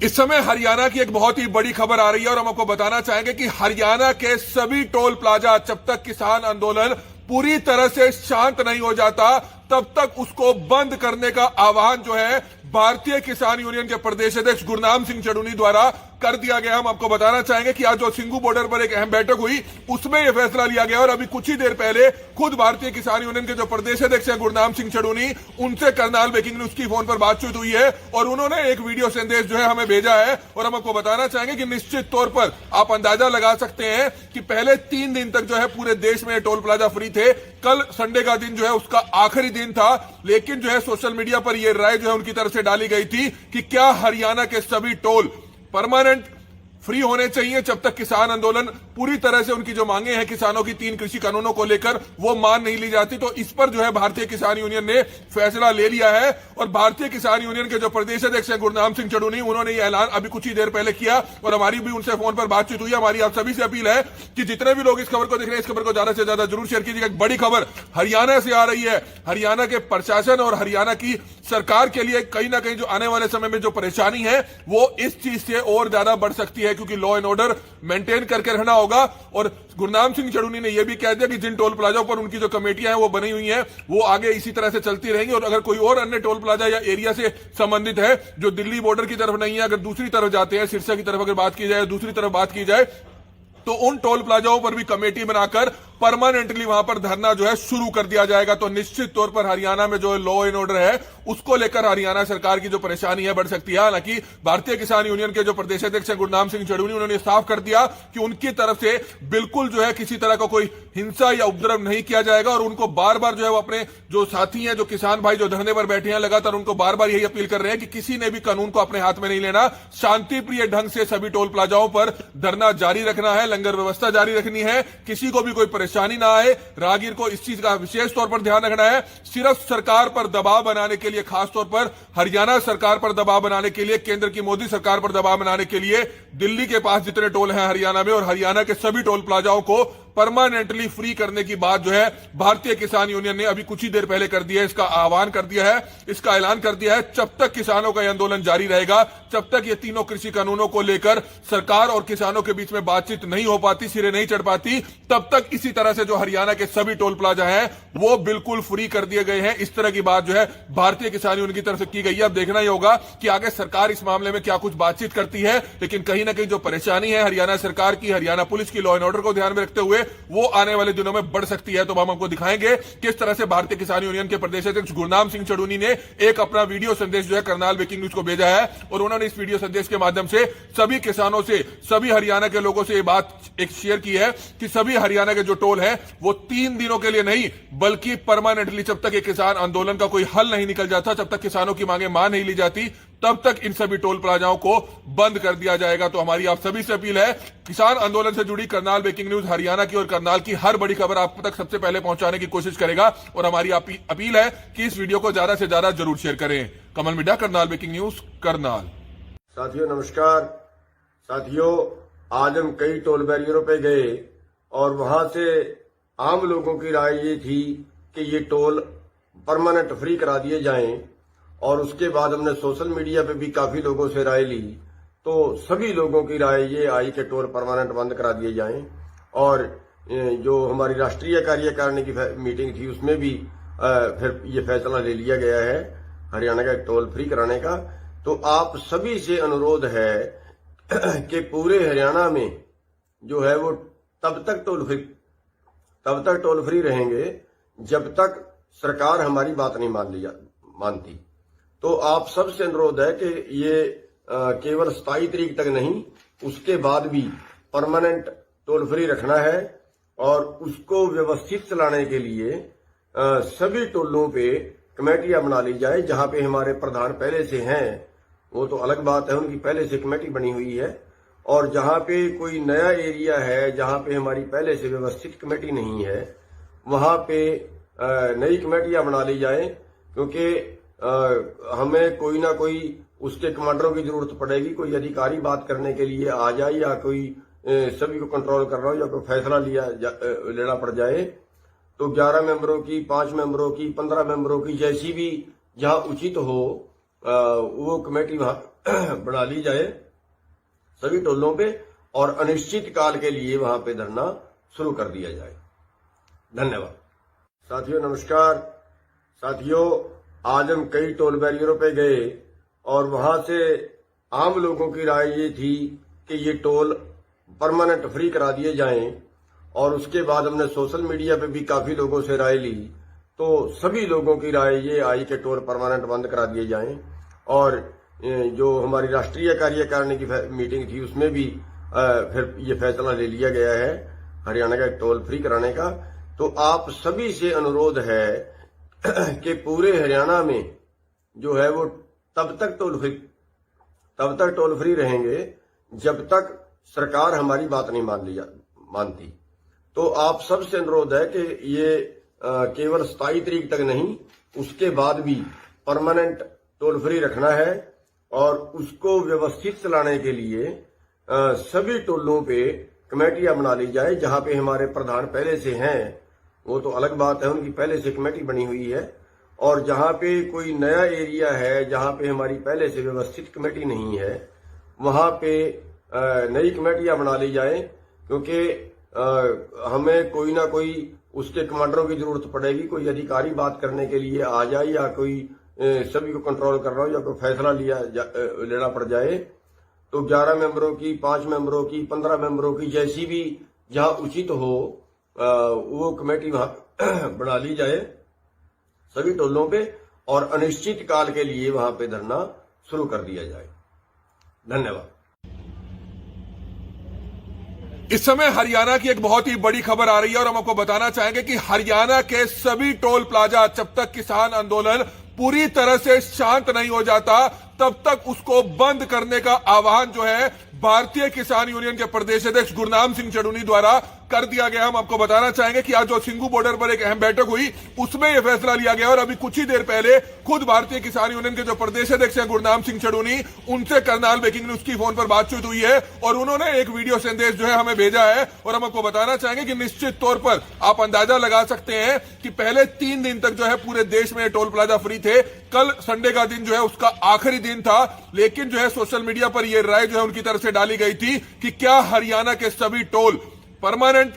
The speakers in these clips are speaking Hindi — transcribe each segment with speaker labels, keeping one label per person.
Speaker 1: इस समय हरियाणा की एक बहुत ही बड़ी खबर आ रही है और हम आपको बताना चाहेंगे कि हरियाणा के सभी टोल प्लाजा जब तक किसान आंदोलन पूरी तरह से शांत नहीं हो जाता तब तक उसको बंद करने का आह्वान जो है भारतीय किसान यूनियन के प्रदेश अध्यक्ष गुरनाम सिंह चढ़ूनी द्वारा कर दिया गया। हम आपको बताना चाहेंगे कि आज जो सिंगू बॉर्डर पर एक अहम बैठक हुई उसमें यह फैसला लिया गया और अभी कुछ ही देर पहले खुद भारतीय किसान यूनियन के जो प्रदेश अध्यक्ष हैं गुरनाम सिंह चढ़ूनी, उनसे करनाल ब्रेकिंग न्यूज की फोन पर बातचीत हुई है और उन्होंने एक वीडियो संदेश जो है हमें भेजा है और हम आपको बताना चाहेंगे कि निश्चित तौर पर आप अंदाजा लगा सकते हैं कि पहले 3 दिन तक जो है पूरे देश में टोल प्लाजा फ्री थे। कल संडे का दिन जो है उसका आखिरी दिन था, लेकिन जो है सोशल मीडिया पर यह राय जो है उनकी तरफ से डाली गई थी कि क्या हरियाणा के सभी टोल परमानेंट फ्री होने चाहिए जब तक किसान आंदोलन पूरी तरह से उनकी जो मांगे हैं किसानों की 3 कृषि कानूनों को लेकर वो मान नहीं ली जाती। तो इस पर जो है भारतीय किसान यूनियन ने फैसला ले लिया है और भारतीय किसान यूनियन के जो प्रदेश अध्यक्ष हैं गुरनाम सिंह चढ़ूनी, उन्होंने ये ऐलान अभी कुछ ही देर पहले किया और हमारी भी उनसे फोन पर बातचीत हुई। हमारी आप सभी से अपील है कि जितने भी लोग इस खबर को देख रहे हैं इस खबर को ज्यादा से ज्यादा जरूर शेयर कीजिएगा। एक बड़ी खबर हरियाणा से आ रही है। हरियाणा के प्रशासन और हरियाणा की सरकार के लिए कहीं ना कहीं जो आने वाले समय में जो परेशानी है वो इस चीज से और ज्यादा बढ़ सकती है, क्योंकि लॉ एंड ऑर्डर मेंटेन करके रहना होगा। और गुरनाम सिंह चढ़ूनी ने यह भी कह दिया कि जिन टोल प्लाजा पर उनकी जो कमेटियां हैं वो बनी हुई हैं वो आगे इसी तरह से चलती रहेंगी और अगर कोई और अन्य टोल प्लाजा या एरिया से संबंधित है जो दिल्ली बॉर्डर की तरफ नहीं है, अगर दूसरी तरफ जाते हैं, सिरसा की तरफ अगर बात की जाए, दूसरी तरफ बात की जाए, तो उन टोल प्लाजाओं पर भी कमेटी बनाकर परमानेंटली वहां पर धरना जो है शुरू कर दिया जाएगा। तो निश्चित तौर पर हरियाणा में जो लॉ एंड ऑर्डर है उसको लेकर हरियाणा सरकार की जो परेशानी है बढ़ सकती है। हालांकि भारतीय किसान यूनियन के जो प्रदेश अध्यक्ष गुरनाम सिंह चढ़ूनी, उन्होंने साफ कर दिया कि उनकी तरफ से बिल्कुल जो है किसी तरह का कोई हिंसा या उपद्रव नहीं किया जाएगा और उनको बार बार जो है वो अपने जो साथी हैं, जो किसान भाई जो धरने पर बैठे हैं, लगातार उनको बार बार यही अपील कर रहे हैं कि किसी ने भी कानून को अपने हाथ में नहीं लेना, शांतिप्रिय ढंग से सभी टोल प्लाजाओं पर धरना जारी रखना है, लंगर व्यवस्था जारी रखनी है, किसी को भी कोई परेशानी ना आए। राहगीर को इस चीज का विशेष तौर पर ध्यान रखना है। सिर्फ सरकार पर दबाव बनाने के लिए, खासतौर पर हरियाणा सरकार पर दबाव बनाने के लिए, केंद्र की मोदी सरकार पर दबाव बनाने के लिए दिल्ली के पास जितने टोल हैं हरियाणा में और हरियाणा के सभी टोल प्लाजाओं को परमानेंटली फ्री करने की बात जो है भारतीय किसान यूनियन ने अभी कुछ ही देर पहले कर दिया है। इसका आह्वान कर दिया है, इसका ऐलान कर दिया है। जब तक किसानों का आंदोलन जारी रहेगा, जब तक ये तीनों कृषि कानूनों को लेकर सरकार और किसानों के बीच में बातचीत नहीं हो पाती, सिरे नहीं चढ़ पाती, तब तक इसी तरह से जो हरियाणा के सभी टोल प्लाजा हैं वो बिल्कुल फ्री कर दिए गए हैं। इस तरह की बात जो है भारतीय किसान यूनियन की तरफ से की गई है। अब देखना ही होगा कि आगे सरकार इस मामले में क्या कुछ बातचीत करती है, लेकिन कहीं ना कहीं जो परेशानी है हरियाणा सरकार की, हरियाणा पुलिस की, लॉ एंड ऑर्डर को ध्यान में रखते हुए वो आने वाले दिनों में बढ़ सकती है। तो हम आपको दिखाएंगे किस तरह से भारतीय किसान यूनियन के प्रदेश अध्यक्ष गुरनाम सिंह चढ़ूनी ने एक अपना वीडियो संदेश जो है करनाल ब्रेकिंग न्यूज को भेजा है और उन्होंने इस वीडियो संदेश के माध्यम से सभी किसानों से, सभी हरियाणा के लोगों से ये बात एक शेयर की है कि सभी हरियाणा के जो टोल है वो 3 दिनों के लिए नहीं बल्कि परमानेंटली, जब तक ये किसान आंदोलन का कोई हल नहीं निकल जाता, जब तक किसानों की मांगे मान नहीं ली जाती, तब तक इन सभी टोल प्लाजाओं को बंद कर दिया जाएगा। तो हमारी आप सभी से अपील है, किसान आंदोलन से जुड़ी करनाल ब्रेकिंग न्यूज हरियाणा की और करनाल की हर बड़ी खबर आप तक सबसे पहले पहुंचाने की कोशिश करेगा और हमारी अपील है कि इस वीडियो को ज्यादा से ज्यादा जरूर शेयर करें। कमल मिड्डा, करनाल ब्रेकिंग न्यूज, करनाल।
Speaker 2: साथियों नमस्कार। साथियों, आज हम कई टोल बैरियरों पे गए और वहां से आम लोगों की राय ये थी कि ये टोल परमानेंट फ्री करा दिए जाएं और उसके बाद हमने सोशल मीडिया पे भी काफी लोगों से राय ली तो सभी लोगों की राय ये आई कि टोल परमानेंट बंद करा दिए जाएं। और जो हमारी राष्ट्रीय कार्यकारिणी की मीटिंग थी उसमें भी फिर ये फैसला ले लिया गया है हरियाणा का टोल फ्री कराने का। तो आप सभी से अनुरोध है कि पूरे हरियाणा में जो है वो तब तक टोल फ्री रहेंगे जब तक सरकार हमारी बात नहीं मानती। तो आप सबसे अनुरोध है कि ये केवल 27 तारीख तक नहीं, उसके बाद भी परमानेंट टोल फ्री रखना है और उसको व्यवस्थित चलाने के लिए सभी टोलों पे कमेटियां बना ली जाए। जहां पे हमारे प्रधान पहले से हैं वो तो अलग बात है, उनकी पहले से कमेटी बनी हुई है, और जहां पे कोई नया एरिया है जहां पे हमारी पहले से व्यवस्थित कमेटी नहीं है वहां पे नई कमेटियां बना ली जाए, क्योंकि हमें कोई ना कोई उसके कमांडरों की जरूरत पड़ेगी। कोई अधिकारी बात करने के लिए आ जाए या कोई सभी को कंट्रोल कर रहा हो या कोई फैसला लेना पड़ जाए तो 11 मेंबरों की, 5 मेंबरों की, 15 मेंबरों की, जैसी भी जहां उचित हो वो कमेटी वहां बना ली जाए सभी टोलों पे और अनिश्चित काल के लिए वहां पे धरना शुरू कर दिया जाए। धन्यवाद। साथियों नमस्कार। साथियों, आज हम कई टोल बैरियरों पे गए और वहां से आम लोगों की राय ये थी कि ये टोल परमानेंट फ्री करा दिए जाएं और उसके बाद हमने सोशल मीडिया पे भी काफी लोगों से राय ली तो सभी लोगों की राय ये आई कि टोल परमानेंट बंद करा दिए जाएं और जो हमारी राष्ट्रीय कार्यकारिणी की मीटिंग थी उसमें भी फिर ये फैसला ले लिया गया है हरियाणा का टोल फ्री कराने का। तो आप सभी से अनुरोध है कि पूरे हरियाणा में जो है वो तब तक टोल फ्री रहेंगे जब तक सरकार हमारी बात नहीं मानती। तो आप सबसे अनुरोध है कि ये केवल 27 तारीख तक नहीं, उसके बाद भी परमानेंट टोल फ्री रखना है और उसको व्यवस्थित चलाने के लिए सभी टोलों पे कमेटियां बना ली जाए। जहां पे हमारे प्रधान पहले से हैं वो तो अलग बात है, उनकी पहले से कमेटी बनी हुई है, और जहां पे कोई नया एरिया है जहां पे हमारी पहले से व्यवस्थित कमेटी नहीं है वहां पे नई कमेटियां बना ली जाए, क्योंकि हमें कोई ना कोई उसके कमांडरों की जरूरत पड़ेगी। कोई अधिकारी बात करने के लिए आ जाए या कोई सभी को कंट्रोल कर रहा हो या कोई फैसला लेना पड़ जाए तो 11 मेंबरों की, 5 मेंबरों की, 15 मेंबरों की, जैसी भी जहां उचित हो वो कमेटी वहां बना ली जाए सभी टोलों पे और अनिश्चित काल के लिए वहां पे धरना शुरू कर दिया जाए। धन्यवाद।
Speaker 1: इस समय हरियाणा की एक बहुत ही बड़ी खबर आ रही है और हम आपको बताना चाहेंगे कि हरियाणा के सभी टोल प्लाजा जब तक किसान आंदोलन पूरी तरह से शांत नहीं हो जाता तब तक उसको बंद करने का आह्वान जो है भारतीय किसान यूनियन के प्रदेश अध्यक्ष गुरनाम सिंह चढ़ूनी द्वारा कर दिया गया। हम आपको बताना चाहेंगे कि आज जो सिंगू बॉर्डर पर एक अहम बैठक हुई उसमें यह फैसला लिया गया और अभी कुछ ही देर पहले खुद भारतीय किसान यूनियन के जो प्रदेश अध्यक्ष हैं गुरनाम सिंह चढ़ूनी, उनसे करनाल ब्रेकिंग न्यूज की फोन पर बातचीत हुई है और उन्होंने एक वीडियो संदेश जो है हमें भेजा है और हम आपको बताना चाहेंगे कि निश्चित तौर पर आप अंदाजा लगा सकते हैं कि पहले 3 दिन तक जो है पूरे देश में टोल प्लाजा फ्री थे। कल संडे का दिन जो है उसका आखिरी दिन था, लेकिन जो है सोशल मीडिया पर यह राय जो है उनकी तरफ से डाली गई थी कि क्या हरियाणा के सभी टोल परमानेंट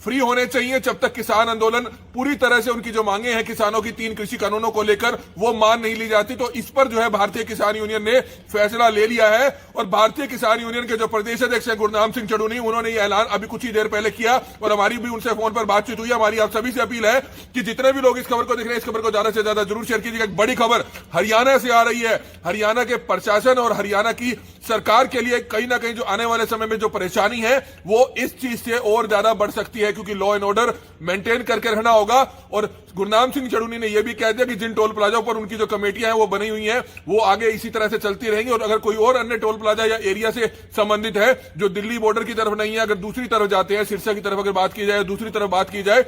Speaker 1: फ्री होने चाहिए जब तक किसान आंदोलन पूरी तरह से उनकी जो मांगे हैं किसानों की 3 कृषि कानूनों को लेकर वो मान नहीं ली जाती। तो इस पर जो है भारतीय किसान यूनियन ने फैसला ले लिया है और भारतीय किसान यूनियन के जो प्रदेश अध्यक्ष हैं गुरनाम सिंह चढ़ूनी, उन्होंने ये ऐलान अभी कुछ ही देर पहले किया और हमारी भी उनसे फोन पर बातचीत हुई। हमारी आप सभी से अपील है कि जितने भी लोग इस खबर को देख रहे हैं इस खबर को ज्यादा से ज्यादा जरूर शेयर कीजिएगा। एक बड़ी खबर हरियाणा से आ रही है। हरियाणा के प्रशासन और हरियाणा की सरकार के लिए कहीं ना कहीं जो आने वाले समय में जो परेशानी है वो इस चीज से और ज्यादा बढ़ सकती है, क्योंकि लॉ एंड ऑर्डर मेंटेन करके रहना होगा। और गुरनाम सिंह चढ़ूनी ने यह भी कह दिया कि जिन टोल प्लाजा पर उनकी जो कमेटियां हैं वो बनी हुई हैं वो आगे इसी तरह से चलती रहेंगी और अगर कोई और अन्य टोल प्लाजा या एरिया से संबंधित है जो दिल्ली बॉर्डर की तरफ नहीं है, अगर दूसरी तरफ जाते हैं, सिरसा की तरफ अगर बात की जाए, दूसरी तरफ बात की जाए,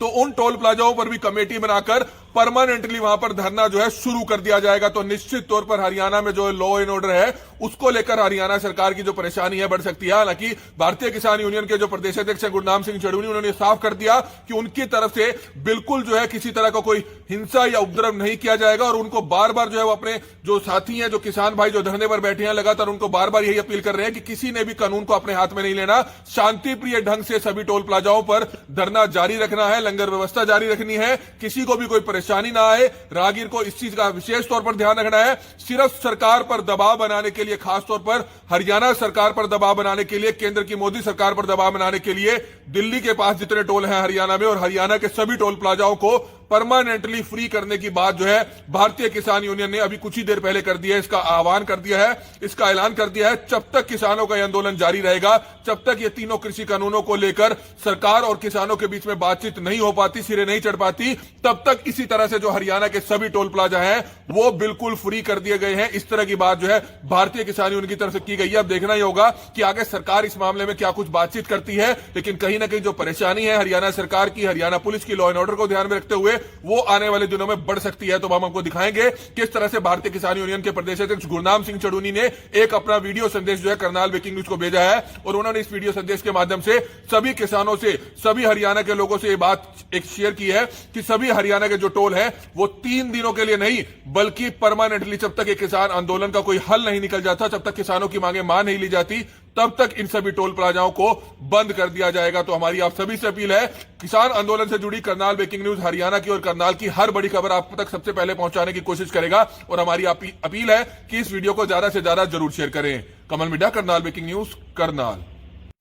Speaker 1: तो उन टोल प्लाजाओं पर भी कमेटी बनाकर परमानेंटली वहां पर धरना जो है शुरू कर दिया जाएगा। तो निश्चित तौर पर हरियाणा में जो लॉ एंड ऑर्डर है उसको लेकर हरियाणा सरकार की जो परेशानी है बढ़ सकती है। हालांकि भारतीय किसान यूनियन के जो प्रदेश अध्यक्ष गुरनाम सिंह चढ़ूनी, उन्होंने साफ कर दिया कि उनकी तरफ से बिल्कुल जो है किसी तरह का कोई हिंसा या उपद्रव नहीं किया जाएगा और उनको बार बार जो है वो अपने जो साथी हैं, जो किसान भाई जो धरने पर बैठे हैं, लगातार उनको बार बार यही अपील कर रहे हैं कि किसी ने भी कानून को अपने हाथ में नहीं लेना, शांति प्रिय ढंग से सभी टोल प्लाजाओं पर धरना जारी रखना है, लंगर व्यवस्था जारी रखनी है, किसी को भी कोई परेशानी ना आए। राहगीर को इस चीज का विशेष तौर पर ध्यान रखना है। सिर्फ सरकार पर दबाव बनाने के लिए, खासतौर पर हरियाणा सरकार पर दबाव बनाने के लिए, केंद्र की मोदी सरकार पर दबाव बनाने के लिए दिल्ली के पास जितने टोल हैं हरियाणा में और हरियाणा के सभी टोल प्लाजाओं को परमानेंटली फ्री करने की बात जो है भारतीय किसान यूनियन ने अभी कुछ ही देर पहले कर दिया है। इसका आह्वान कर दिया है, इसका ऐलान कर दिया है। जब तक किसानों का आंदोलन जारी रहेगा, जब तक ये तीनों कृषि कानूनों को लेकर सरकार और किसानों के बीच में बातचीत नहीं हो पाती, सिरे नहीं चढ़ पाती, तब तक इसी तरह से जो हरियाणा के सभी टोल प्लाजा हैं वो बिल्कुल फ्री कर दिए गए हैं। इस तरह की बात जो है भारतीय किसान यूनियन की तरफ से की गई है। अब देखना ही होगा कि आगे सरकार इस मामले में क्या कुछ बातचीत करती है, लेकिन कहीं ना कहीं जो परेशानी है हरियाणा सरकार की, हरियाणा पुलिस की लॉ एंड ऑर्डर को ध्यान में रखते हुए हुए वो आने वाले दिनों में बढ़ सकती है। तो हम आपको दिखाएंगे किस तरह से भारतीय किसान यूनियन के प्रदेश अध्यक्ष गुरनाम सिंह चड़ूनी ने एक अपना वीडियो संदेश जो है करनाल ब्रेकिंग न्यूज को भेजा है, और उन्होंने इस वीडियो संदेश के माध्यम से सभी किसानों से, सभी हरियाणा के लोगों से ये बात एक शेयर की है कि सभी हरियाणा के जो टोल है वो 3 दिनों के लिए नहीं बल्कि परमानेंटली, जब तक ये किसान आंदोलन का कोई हल नहीं निकल जाता, जब तक किसानों की मांगे मान नहीं ली जाती, तब तक इन सभी टोल प्लाजाओं को बंद कर दिया जाएगा। तो हमारी आप सभी से अपील है, किसान आंदोलन से जुड़ी करनाल ब्रेकिंग न्यूज हरियाणा की और करनाल की हर बड़ी खबर आप तक सबसे पहले पहुंचाने की कोशिश करेगा, और हमारी अपील है कि इस वीडियो को ज्यादा से ज्यादा जरूर शेयर करें। कमल मिड्डा, करनाल ब्रेकिंग न्यूज, करनाल।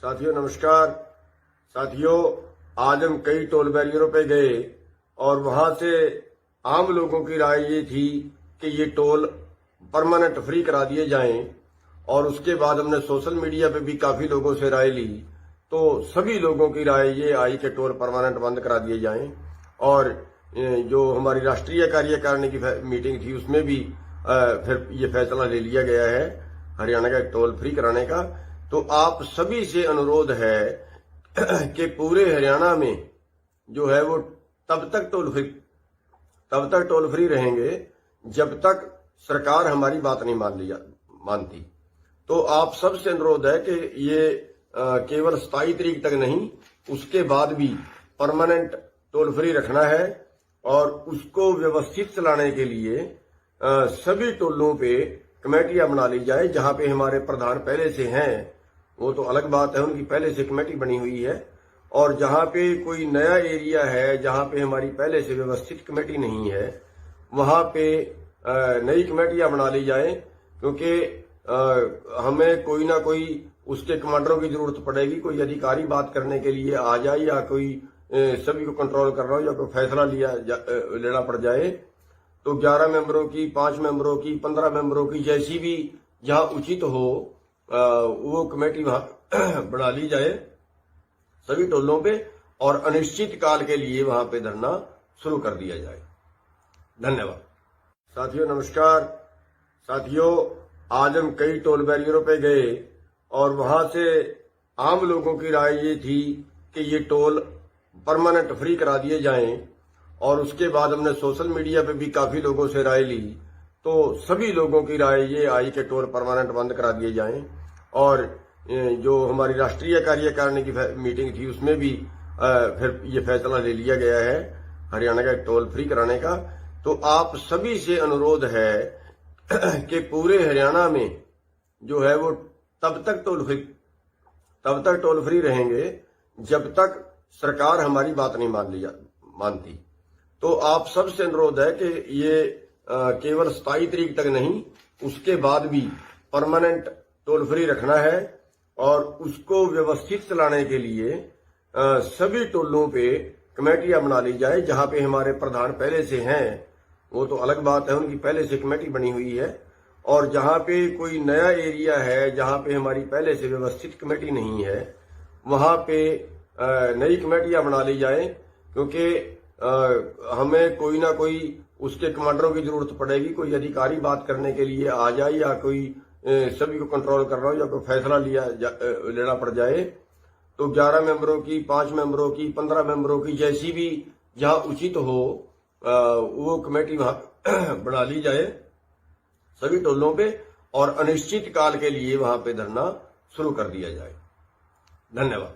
Speaker 2: साथियों नमस्कार। साथियों, आज हम कई टोल बैरियरों पे गए और वहां से आम लोगों की राय ये थी कि ये टोल परमानेंट फ्री करा दिए जाएं, और उसके बाद हमने सोशल मीडिया पे भी काफी लोगों से राय ली, तो सभी लोगों की राय ये आई कि टोल परमानेंट बंद करा दिए जाएं। और जो हमारी राष्ट्रीय कार्यकारिणी की मीटिंग थी उसमें भी फिर ये फैसला ले लिया गया है हरियाणा का टोल फ्री कराने का। तो आप सभी से अनुरोध है कि पूरे हरियाणा में जो है वो तब तक टोल फ्री रहेंगे जब तक सरकार हमारी बात नहीं मानती। तो आप सबसे अनुरोध है कि ये केवल 27 तारीख तक नहीं, उसके बाद भी परमानेंट टोल फ्री रखना है, और उसको व्यवस्थित चलाने के लिए सभी टोलों पे कमेटियां बना ली जाए। जहां पे हमारे प्रधान पहले से हैं वो तो अलग बात है, उनकी पहले से कमेटी बनी हुई है, और जहां पे कोई नया एरिया है जहां पे हमारी पहले से व्यवस्थित कमेटी नहीं है, वहां पे नई कमेटियां बना ली जाए, क्योंकि हमें कोई ना कोई उसके कमांडरों की जरूरत पड़ेगी। कोई अधिकारी बात करने के लिए आ जाए, या कोई सभी को कंट्रोल कर रहा हो, या कोई फैसला लेना पड़ जाए, तो 11 मेंबरों की, 5 मेंबरों की, 15 मेंबरों की, जैसी भी जहां उचित हो वो कमेटी वहां बना ली जाए सभी टोलों पे, और अनिश्चित काल के लिए वहां पे धरना शुरू कर दिया जाए। धन्यवाद। साथियों नमस्कार। साथियों, आज हम कई टोल बैरियरों पे गए और वहां से आम लोगों की राय ये थी कि ये टोल परमानेंट फ्री करा दिए जाएं, और उसके बाद हमने सोशल मीडिया पे भी काफी लोगों से राय ली, तो सभी लोगों की राय ये आई कि टोल परमानेंट बंद करा दिए जाएं। और जो हमारी राष्ट्रीय कार्यकारिणी की मीटिंग थी उसमें भी फिर ये फैसला ले लिया गया है हरियाणा का टोल फ्री कराने का। तो आप सभी से अनुरोध है कि पूरे हरियाणा में जो है वो तब तक टोल फ्री रहेंगे जब तक सरकार हमारी बात नहीं मानती। तो आप सबसे अनुरोध है कि ये केवल 27 तारीख तक नहीं, उसके बाद भी परमानेंट टोल फ्री रखना है, और उसको व्यवस्थित चलाने के लिए सभी टोलों पे कमेटियां बना ली जाए। जहां पे हमारे प्रधान पहले से हैं वो तो अलग बात है, उनकी पहले से कमेटी बनी हुई है, और जहां पे कोई नया एरिया है जहां पे हमारी पहले से व्यवस्थित कमेटी नहीं है, वहां पे नई कमेटियां बना ली जाए, क्योंकि हमें कोई ना कोई उसके कमांडरों की जरूरत पड़ेगी। कोई अधिकारी बात करने के लिए आ जाए, या कोई सभी को कंट्रोल कर रहा हो, या कोई फैसला लेना पड़ जाए, तो 11 मेंबरों की, 5 मेंबरों की, 15 मेंबरों की, जैसी भी जहां उचित हो वो कमेटी वहां बना ली जाए सभी टोलों पे, और अनिश्चित काल के लिए वहां पे धरना शुरू कर दिया जाए। धन्यवाद।